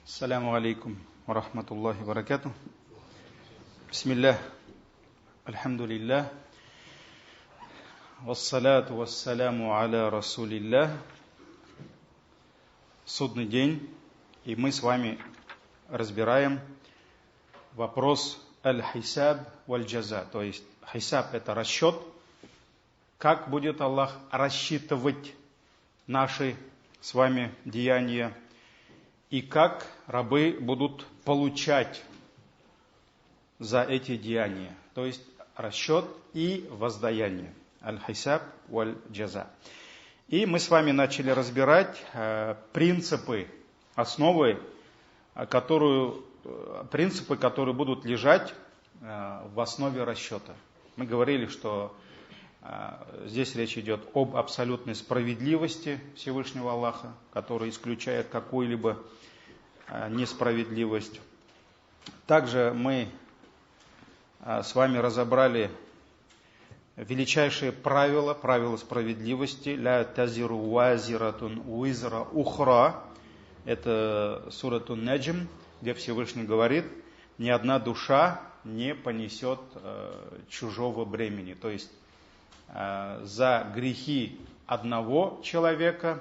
Ассаляму алейкум ва рахматуллахи ва баракатух. Бисмиллах, альхамдулиллах, вассаляту вассаляму аля расулиллах. Судный день, и мы с вами разбираем вопрос аль-хисаб валь-джаза. То есть хисаб — это расчет, как будет Аллах рассчитывать наши с вами деяния, и как рабы будут получать за эти деяния. То есть расчет и воздаяние. Аль-хисаб валь-джаза. И мы с вами начали разбирать принципы, основы, принципы, которые будут лежать в основе расчета. Мы говорили, что здесь речь идет об абсолютной справедливости Всевышнего Аллаха, который исключает какую-либо несправедливость. Также мы с вами разобрали величайшие правила справедливости. «Ля тазиру вазиратун уизра ухра». Это суратун Наджм, где Всевышний говорит: ни одна душа не понесет чужого бремени. То есть за грехи одного человека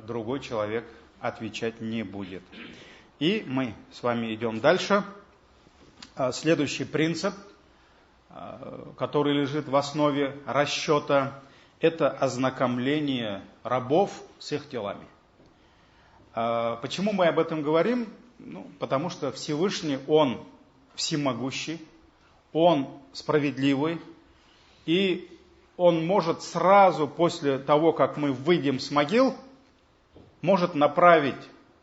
другой человек отвечать не будет. И мы с вами идем дальше. Следующий принцип, который лежит в основе расчета, это ознакомление рабов с их делами. Почему мы об этом говорим? Потому что Всевышний, Он всемогущий, Он справедливый, и Он может сразу после того, как мы выйдем с могил, может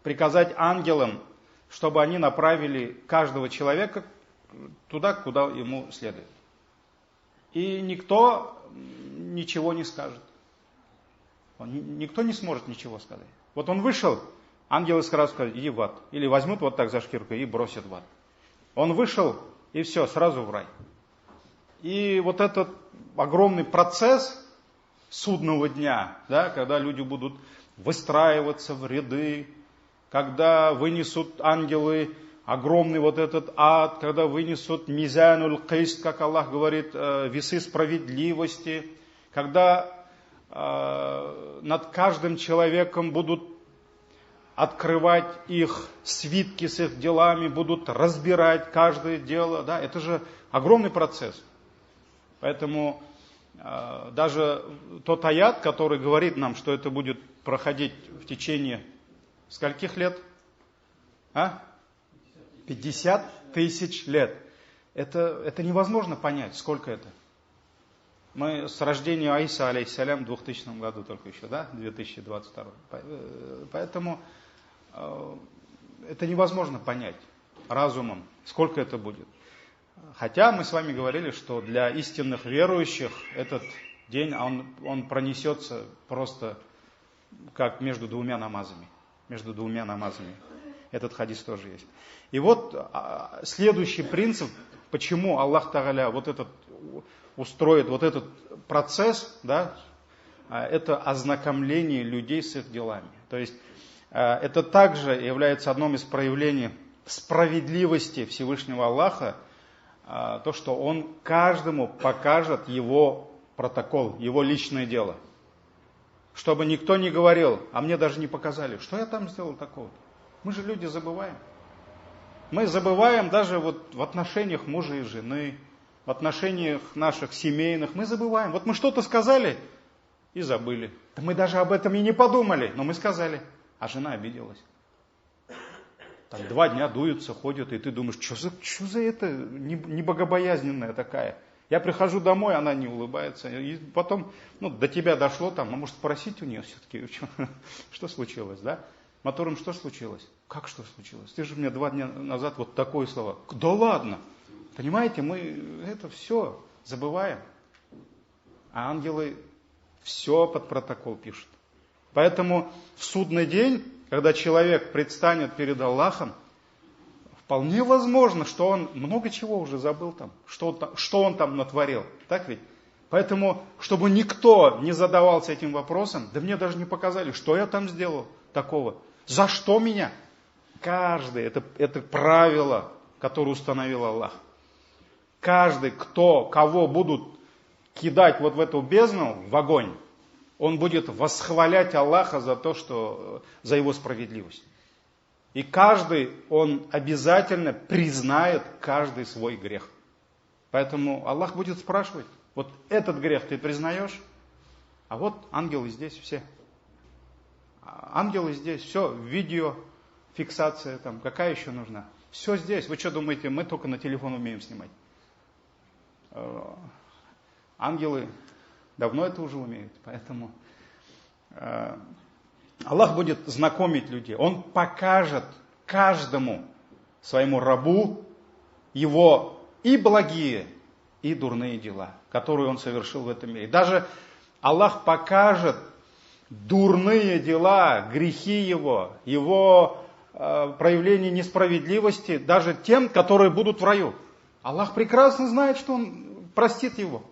приказать ангелам, чтобы они направили каждого человека туда, куда ему следует. И никто ничего не скажет. Никто не сможет ничего сказать. Вот он вышел, ангелы сразу скажут: иди в ад. Или возьмут вот так за шкирку и бросят в ад. Он вышел, и все, сразу в рай. И вот этот огромный процесс судного дня, да, когда люди будут выстраиваться в ряды, когда вынесут ангелы огромный вот этот ад, когда вынесут мизануль кист, как Аллах говорит, весы справедливости, когда над каждым человеком будут открывать их свитки с их делами, будут разбирать каждое дело, да, это же огромный процесс. Поэтому даже тот аят, который говорит нам, что это будет проходить в течение скольких лет? 50 тысяч лет. Это невозможно понять, сколько это. Мы с рождения Аиса, алейхиссалям, в 2000 году только еще, да? 2022. Поэтому это невозможно понять разумом, сколько это будет. Хотя мы с вами говорили, что для истинных верующих этот день, он пронесется просто как между двумя намазами. Между двумя намазами. Этот хадис тоже есть. И вот следующий принцип, почему Аллах Тааля вот этот устроит вот этот процесс, да, это ознакомление людей с их делами. То есть это также является одним из проявлений справедливости Всевышнего Аллаха, то, что Он каждому покажет его протокол, его личное дело. Чтобы никто не говорил: а мне даже не показали, что я там сделал такого. Мы же люди забываем. Мы забываем даже вот в отношениях мужа и жены, в отношениях наших семейных. Мы забываем. Вот мы что-то сказали и забыли. Да мы даже об этом и не подумали, но мы сказали. А жена обиделась. Там 2 дня дуются, ходят, и ты думаешь: что за это небогобоязненная такая? Я прихожу домой, она не улыбается. И потом, до тебя дошло там, может спросить у нее все-таки, что случилось, да? Мотором что случилось? Как что случилось? Ты же мне 2 дня назад вот такое слово. Да ладно. Понимаете, мы это все забываем. А ангелы все под протокол пишут. Поэтому в судный день, когда человек предстанет перед Аллахом, вполне возможно, что он много чего уже забыл там, что он там натворил. Так ведь? Поэтому, чтобы никто не задавался этим вопросом, да мне даже не показали, что я там сделал такого, за что меня. Каждый, это правило, которое установил Аллах. Каждый, кого будут кидать вот в эту бездну, в огонь, он будет восхвалять Аллаха за его справедливость. И каждый, он обязательно признает каждый свой грех. Поэтому Аллах будет спрашивать, вот этот грех ты признаешь? А вот ангелы здесь все. Ангелы здесь, все, видео, фиксация там, какая еще нужна? Все здесь. Вы что думаете, мы только на телефон умеем снимать? Ангелы давно это уже умеют, поэтому Аллах будет знакомить людей. Он покажет каждому своему рабу его и благие, и дурные дела, которые он совершил в этом мире. Даже Аллах покажет дурные дела, грехи его проявление несправедливости даже тем, которые будут в раю. Аллах прекрасно знает, что он простит его.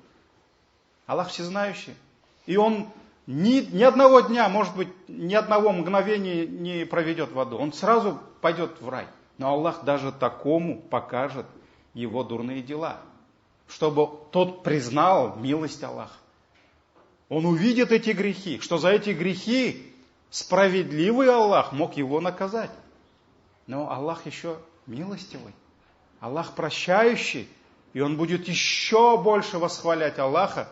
Аллах всезнающий. И он ни одного дня, может быть, ни одного мгновения не проведет в аду. Он сразу пойдет в рай. Но Аллах даже такому покажет его дурные дела, чтобы тот признал милость Аллаха. Он увидит эти грехи, что за эти грехи справедливый Аллах мог его наказать. Но Аллах еще милостивый, Аллах прощающий, и он будет еще больше восхвалять Аллаха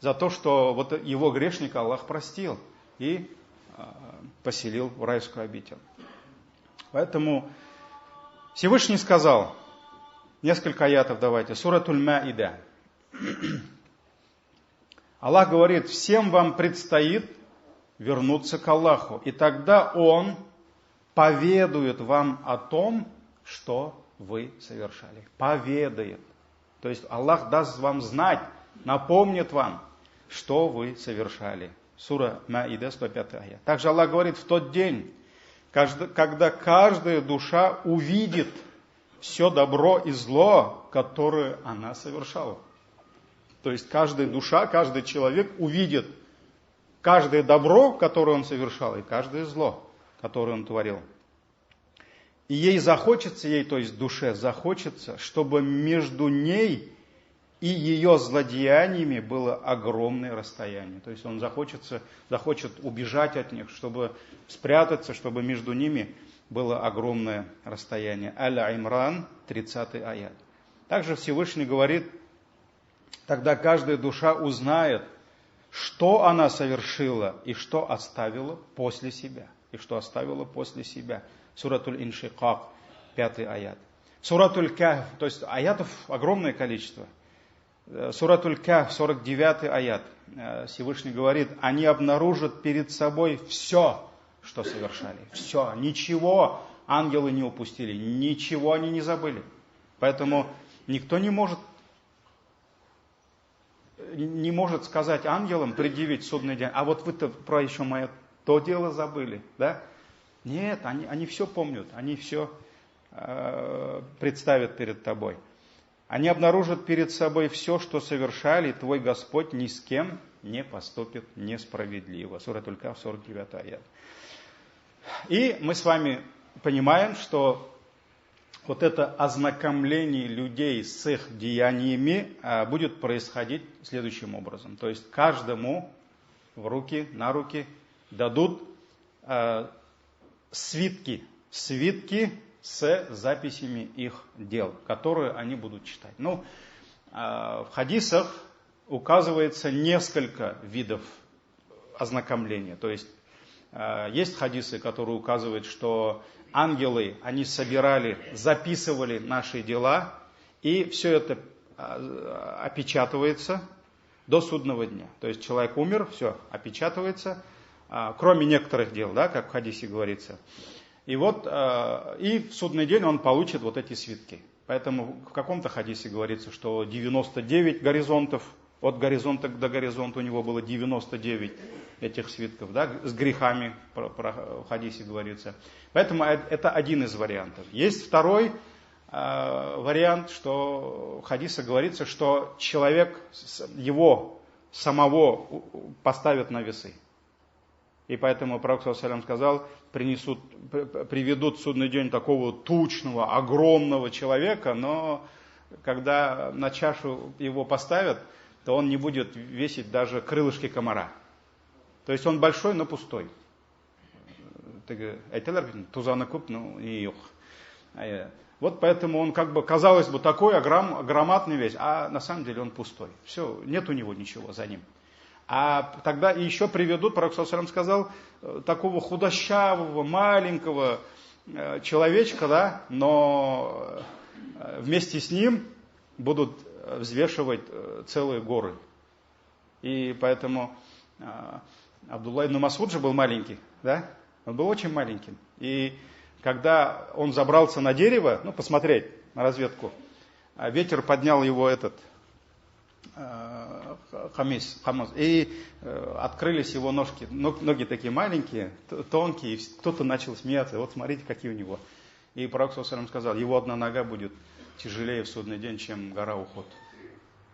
за то, что вот его грешника Аллах простил и поселил в райскую обитель. Поэтому Всевышний сказал, несколько аятов давайте, Суратуль Маида. Аллах говорит, всем вам предстоит вернуться к Аллаху, и тогда Он поведает вам о том, что вы совершали. Поведает. То есть Аллах даст вам знать, напомнит вам, что вы совершали. Сура Маида, 105 аят. Также Аллах говорит, в тот день, когда каждая душа увидит все добро и зло, которое она совершала. То есть каждая душа, каждый человек увидит каждое добро, которое он совершал, и каждое зло, которое он творил. И ей захочется, то есть душе захочется, чтобы между ней и ее злодеяниями было огромное расстояние. То есть он захочет убежать от них, чтобы спрятаться, чтобы между ними было огромное расстояние. Аль-Имран, 30 аят. Также Всевышний говорит, тогда каждая душа узнает, что она совершила и что оставила после себя. Суратуль Иншикак, 5 аят. Суратуль Кахф, то есть аятов огромное количество. Суратуль Кахф, 49 аят. Всевышний говорит, они обнаружат перед собой все, что совершали. Все, ничего ангелы не упустили, ничего они не забыли. Поэтому никто не может сказать ангелам, предъявить судный день, а вот вы-то про еще мое то дело забыли, да? Нет, они все помнят, они все представят перед тобой. Они обнаружат перед собой все, что совершали, и твой Господь ни с кем не поступит несправедливо. Суратуль Кахф, 49 аят. И мы с вами понимаем, что вот это ознакомление людей с их деяниями будет происходить следующим образом. То есть каждому на руки дадут свитки с записями их дел, которые они будут читать. В хадисах указывается несколько видов ознакомления. То есть есть хадисы, которые указывают, что ангелы, они записывали наши дела, и все это опечатывается до судного дня. То есть человек умер, все опечатывается, кроме некоторых дел, да, как в хадисе говорится. И в судный день он получит вот эти свитки. Поэтому в каком-то хадисе говорится, что 99 горизонтов, от горизонта до горизонта у него было 99 этих свитков, да, с грехами, в хадисе говорится. Поэтому это один из вариантов. Есть второй вариант, что в хадисе говорится, что человек его самого поставят на весы. И поэтому Пророк ﷺ сказал, приведут в судный день такого тучного, огромного человека, но когда на чашу его поставят, то он не будет весить даже крылышки комара. То есть он большой, но пустой. Тузаны куп, ну и юх. Вот поэтому он как бы, казалось бы, такой громадный весь, а на самом деле он пустой. Все, нет у него ничего за ним. А тогда еще приведут, Пророк ﷺ сказал, такого худощавого, маленького человечка, да, но вместе с ним будут взвешивать целые горы. И поэтому Абдулла ибн Мас'уд же был маленький, да? Он был очень маленьким. И когда он забрался на дерево, ну, посмотреть на разведку, ветер поднял его хамис, и открылись его ножки. Ноги такие маленькие, тонкие, и кто-то начал смеяться. Вот смотрите, какие у него. И Пророк ﷺ сказал, его одна нога будет тяжелее в судный день, чем гора Уход.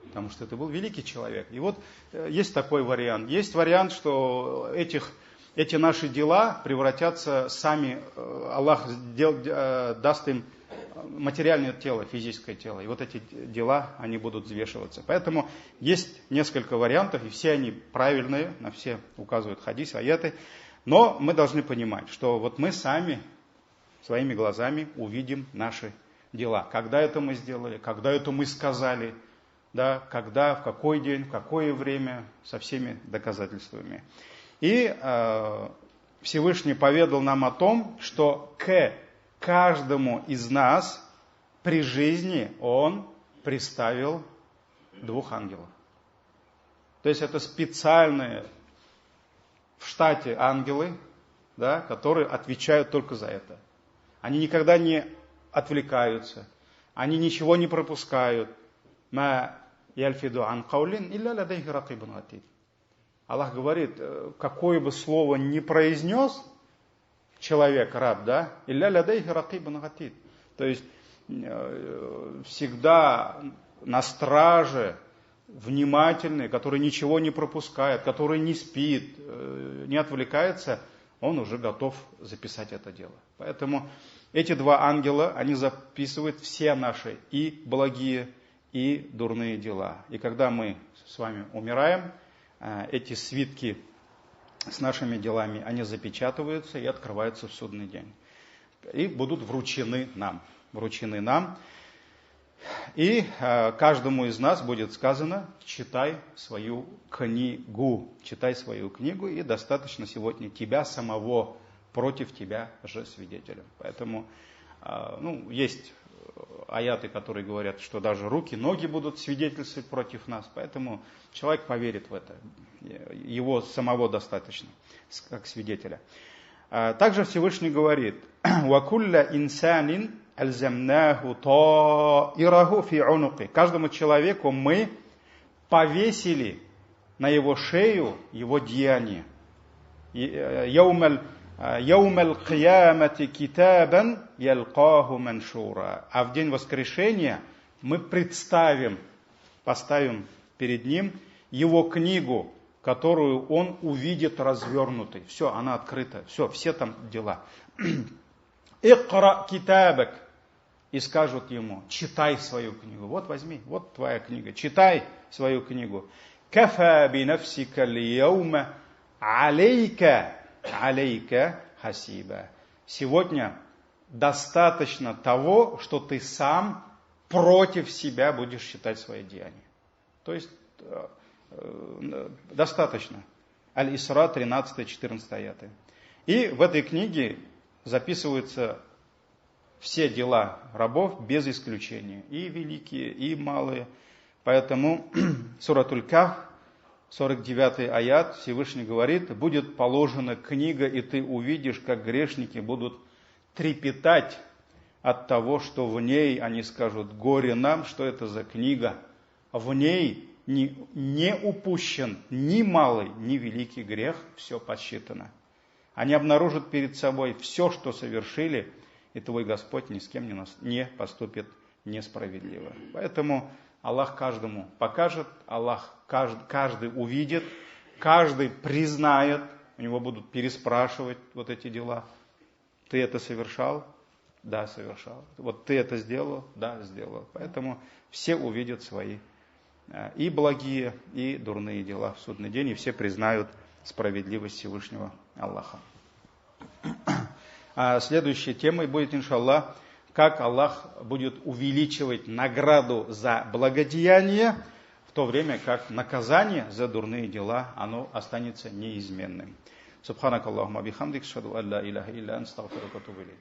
Потому что это был великий человек. И вот есть такой вариант. Есть вариант, что эти наши дела превратятся сами, Аллах даст им материальное тело, физическое тело. И вот эти дела, они будут взвешиваться. Поэтому есть несколько вариантов, и все они правильные, на все указывают хадисы, аяты. Но мы должны понимать, что вот мы сами своими глазами увидим наши дела. Когда это мы сделали, когда это мы сказали, да, когда, в какой день, в какое время, со всеми доказательствами. И Всевышний поведал нам о том, что к каждому из нас при жизни Он приставил 2 ангелов. То есть это специальные в штате ангелы, да, которые отвечают только за это. Они никогда не отвлекаются, они ничего не пропускают. Аллах говорит, какое бы слово ни произнес человек, раб, да, то есть всегда на страже, внимательный, который ничего не пропускает, который не спит, не отвлекается, он уже готов записать это дело. Поэтому эти 2 ангела, они записывают все наши и благие, и дурные дела. И когда мы с вами умираем, эти свитки с нашими делами, они запечатываются и открываются в судный день. И будут вручены нам. И каждому из нас будет сказано, читай свою книгу, и достаточно сегодня тебя самого против тебя же свидетеля. Поэтому есть аяты, которые говорят, что даже руки, ноги будут свидетельствовать против нас. Поэтому человек поверит в это. Его самого достаточно, как свидетеля. Также Всевышний говорит, «Вакулля инсанин альзамнаху таираху фи унуки». Каждому человеку мы повесили на его шею его деяние. Яумал киямати китабан ялкаху маншура. А в день воскрешения мы поставим перед ним его книгу, которую он увидит развернутой. Все, она открыта. Все там дела. Икра китабак. И скажут ему, читай свою книгу. Вот возьми, вот твоя книга. Читай свою книгу. Кафа би нафсика лияума алейка хасиба. Сегодня достаточно того, что ты сам против себя будешь считать свои деяния. То есть достаточно. Аль-Исра 13-14 аяты. И в этой книге записываются все дела рабов без исключения. И великие, и малые. Поэтому Суратуль Кахф, 49 аят, Всевышний говорит, будет положена книга, и ты увидишь, как грешники будут трепетать от того, что в ней, они скажут, горе нам, что это за книга. В ней не упущен ни малый, ни великий грех, все подсчитано. Они обнаружат перед собой все, что совершили, и твой Господь ни с кем не поступит несправедливо. Поэтому Аллах каждому покажет, Аллах каждый увидит, каждый признает у него будут переспрашивать вот эти дела. Ты это совершал? Да, совершал. Вот ты это сделал? Да, сделал. Поэтому все увидят свои и благие, и дурные дела в судный день, и все признают справедливость Всевышнего Аллаха. А следующей темой будет, иншаллах, как Аллах будет увеличивать награду за благодеяние, в то время как наказание за дурные дела, оно останется неизменным. Субханакаллахума бихамдик, шхаду алла иляха илля анта, астагфирука ва атубу илейк.